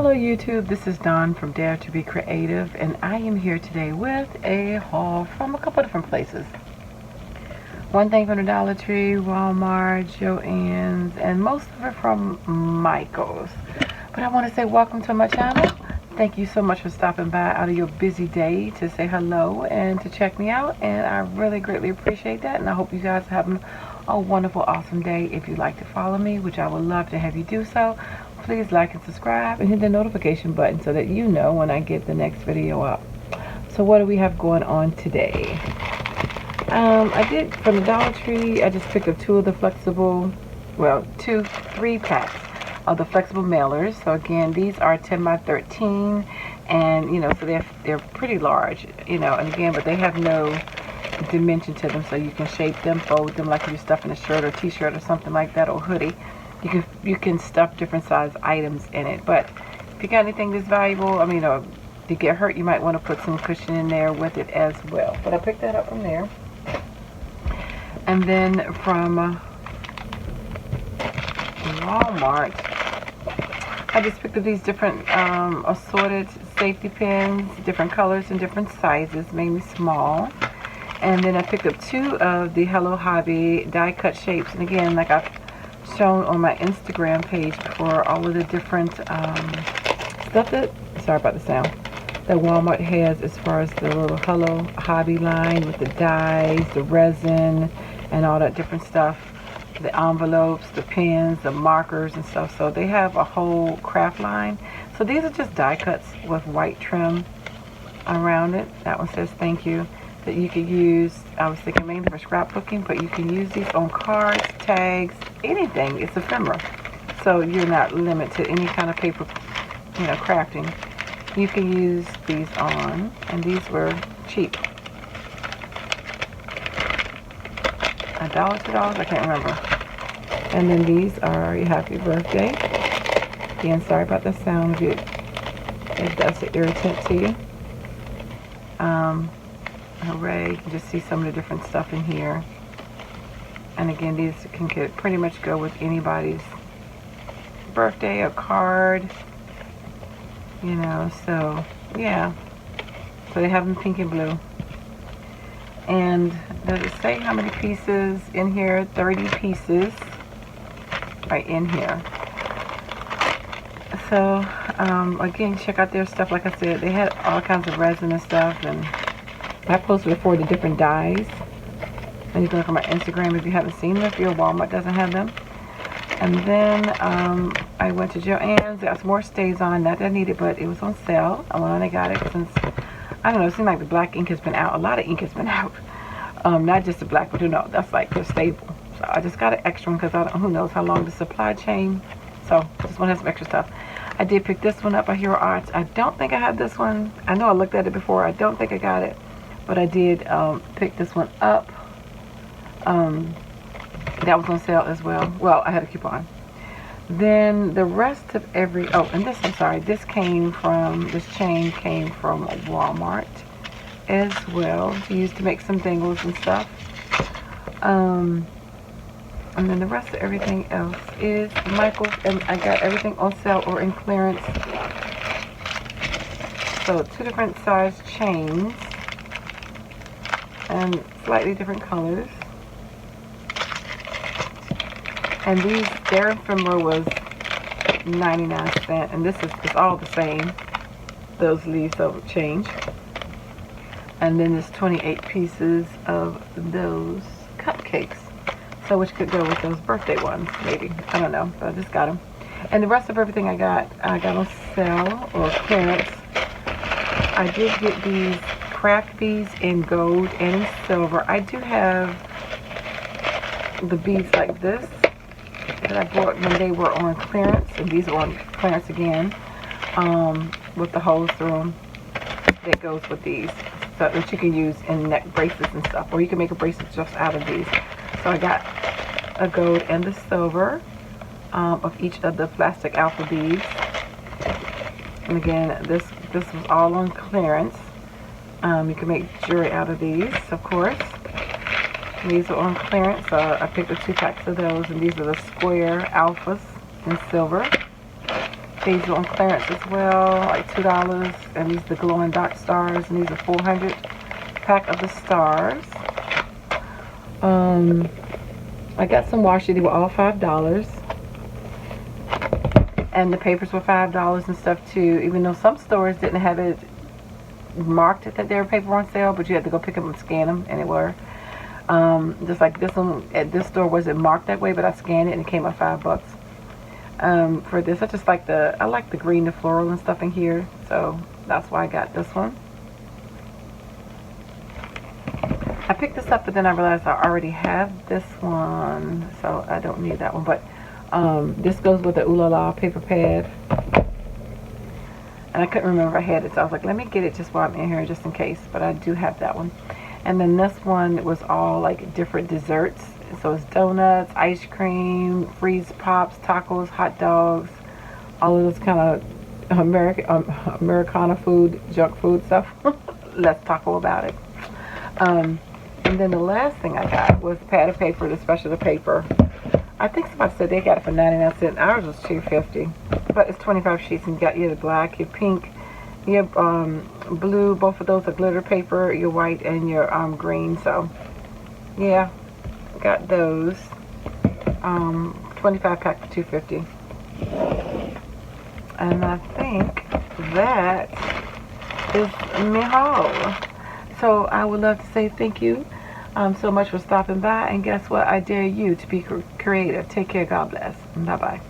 Hello YouTube, this is Dawn from DaretoBeCreative, and I am here today with a haul from a couple different places. One thing from the Dollar Tree, Walmart, Joann's, and most of it from Michael's. But I want to say welcome to my channel. Thank you so much for stopping by out of your busy day to say hello and to check me out, and I really greatly appreciate that, and I hope you guys are having a wonderful, awesome day. If you'd like to follow me, which I would love to have you do so, please like and subscribe and hit the notification button so that you know when I get the next video up. So what do we have going on today? I did, from the Dollar Tree, I just picked up two of the flexible, well, three packs of the flexible mailers. So again, these are 10 by 13, and you know, so they're pretty large, you know, and again, but they have no dimension to them, so you can shape them, fold them like you're stuffing a shirt or t-shirt or something like that, or hoodie. You can stuff different size items in it. But if you got anything that's valuable, I mean, if you get hurt, you might want to put some cushion in there with it as well. But I picked that up from there. And then from Walmart, I just picked up these different assorted safety pins, different colors and different sizes, mainly small. And then I picked up two of the Hello Hobby die cut shapes. And again, like I've shown on my Instagram page for all of the different stuff that, sorry about the sound, that Walmart has as far as the little Hello Hobby line with the dies, the resin, and all that different stuff. The envelopes, the pens, the markers and stuff. So they have a whole craft line. So these are just die cuts with white trim around it. That one says thank you. That you could use, I was thinking mainly for scrapbooking, but you can use these on cards, tags, anything. It's ephemera, so you're not limited to any kind of paper, you know, crafting. You can use these on, and these were cheap. $1, $2, I can't remember. And then these are your happy birthday. Again, sorry about the sound if that's an irritant to you. Hooray, you can just see some of the different stuff in here. And again, these can pretty much go with anybody's birthday or card, you know, so yeah. So they have them pink and blue. And does it say how many pieces in here? 30 pieces right in here. So again, check out their stuff. Like I said, they had all kinds of resin and stuff, and I posted it for the different dyes, and you can look on my Instagram if you haven't seen them, if your Walmart doesn't have them. And then I went to Joann's, got some more stays on, not that I needed, but it was on sale. I went on and got it since, I don't know, it seemed like the black ink has been out. A lot of ink has been out. Not just the black, but you know, that's like the staple. So I just got an extra one because who knows how long the supply chain. So this one has some extra stuff. I did pick this one up by Hero Arts. I don't think I had this one. I know I looked at it before. I don't think I got it. But I did pick this one up. That was on sale as well. Well, I had a coupon. Then the rest of and this, I'm sorry, this chain came from Walmart as well. To use to make some dangles and stuff. And then the rest of everything else is Michael's, and I got everything on sale or in clearance. So two different size chains and slightly different colors. And their ephemera was 99 cents, and this is all the same. Those leaves don't change. And then there's 28 pieces of those cupcakes. So which could go with those birthday ones, maybe. I don't know, but I just got them. And the rest of everything I got on sale or clearance. I did get these craft beads in gold and in silver. I do have the beads like this that I bought when they were on clearance, and these are on clearance again, with the holes through them that goes with these, so that you can use in neck bracelets and stuff, or you can make a bracelet just out of these. So I got a gold and the silver of each of the plastic alpha beads. And again, this was all on clearance. You can make jewelry out of these, of course. These are on clearance, so I picked up 2 packs of those, and these are the square alphas in silver. These are on clearance as well, like $2. And these are the glowing dot stars, and these are 400 pack of the stars. I got some washi. They were all $5. And the papers were $5 and stuff too, even though some stores didn't have it marked that they were paper on sale, but you had to go pick them and scan them, and it were. Just like this one at this store wasn't marked that way, but I scanned it and it came up $5. For this, I like the green, the floral and stuff in here, so that's why I got this one. I picked this up, but then I realized I already have this one, so I don't need that one. But this goes with the Ooh La La paper pad, and I couldn't remember if I had it, so I was like, let me get it just while I'm in here, just in case. But I do have that one. And then this one was all like different desserts. So it's donuts, ice cream, freeze pops, tacos, hot dogs, all of those kind of Americana food, junk food stuff. Let's talk about it. And then the last thing I got was pad of paper, the special paper. I think somebody said they got it for 99 cents. Ours was $2.50, but it's 25 sheets, and you got your black, your pink, your blue. Both of those are glitter paper. Your white and your green. So yeah, got those. 25 pack for $2.50, and I think that is my haul. So I would love to say thank you so much for stopping by, and guess what? I dare you to be creative. Take care. God bless. Bye bye.